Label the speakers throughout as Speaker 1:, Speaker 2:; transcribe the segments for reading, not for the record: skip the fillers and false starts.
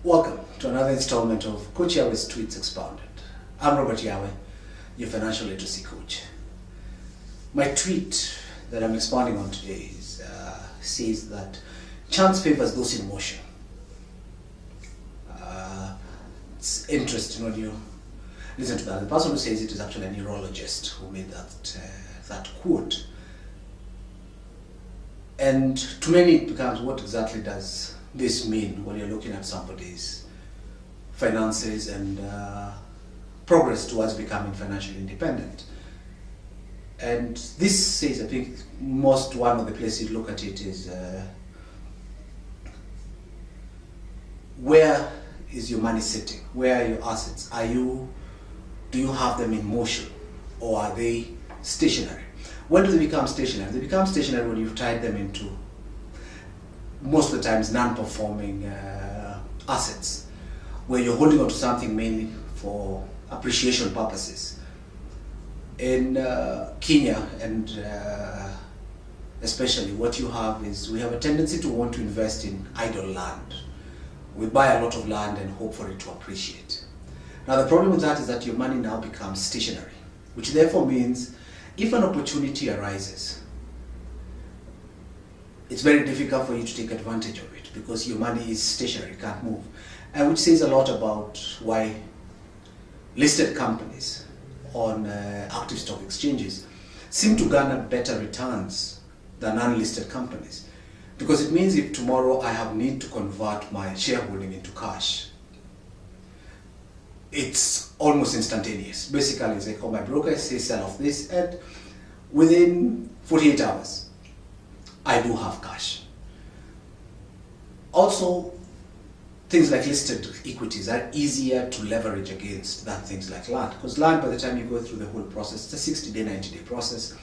Speaker 1: Welcome to another installment of Coach Yahweh's Tweets Expounded. I'm Robert Yahweh, your financial literacy coach. My tweet that I'm expounding on today says that chance favors those in motion. It's interesting when you listen to that. The person who says it is actually a neurologist who made that quote. And to many it becomes, what exactly does this mean when you're looking at somebody's finances and progress towards becoming financially independent? And this says, I think, one of the places you look at it is where is your money sitting? Where are your assets? Do you have them in motion, or are they stationary? When do they become stationary? They become stationary when you've tied them into, most of the times, non-performing assets, where you're holding on to something mainly for appreciation purposes. In Kenya, and especially, what you have is, we have a tendency to want to invest in idle land. We buy a lot of land and hope for it to appreciate. Now, the problem with that is that your money now becomes stationary, which therefore means if an opportunity arises, it's very difficult for you to take advantage of it because your money is stationary, it can't move. And which says a lot about why listed companies on active stock exchanges seem to garner better returns than unlisted companies. Because it means if tomorrow I have need to convert my shareholding into cash, it's almost instantaneous. Basically, it's like, my broker says sell off this, and within 48 hours, I do have cash. Also, things like listed equities are easier to leverage against than things like land. Because land, by the time you go through the whole process, it's a 60-day, 90-day process,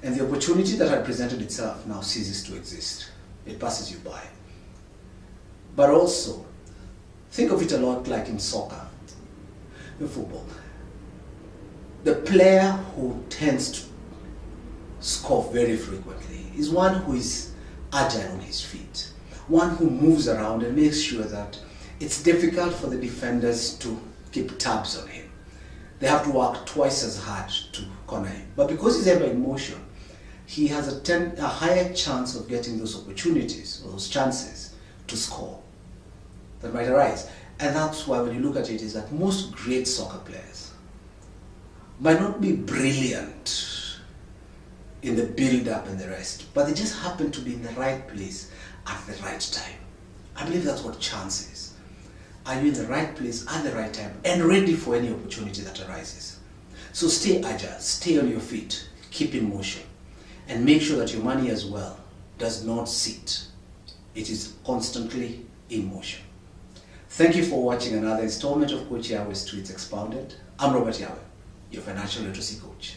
Speaker 1: and the opportunity that had presented itself now ceases to exist. It passes you by. But also, think of it a lot like in soccer, in football. The player who tends to score very frequently is one who is agile on his feet, one who moves around and makes sure that it's difficult for the defenders to keep tabs on him. They have to work twice as hard to corner him. But because he's ever in motion, he has a higher chance of getting those opportunities, or those chances to score that might arise. And that's why when you look at it, is that most great soccer players might not be brilliant in the build-up and the rest, but they just happen to be in the right place at the right time. I believe that's what chance is. Are you in the right place at the right time and ready for any opportunity that arises? So stay agile, stay on your feet, keep in motion, and make sure that your money as well does not sit. It is constantly in motion. Thank you for watching another installment of Coach Yahweh's Tweets Expounded. I'm Robert Yahweh, your financial literacy coach.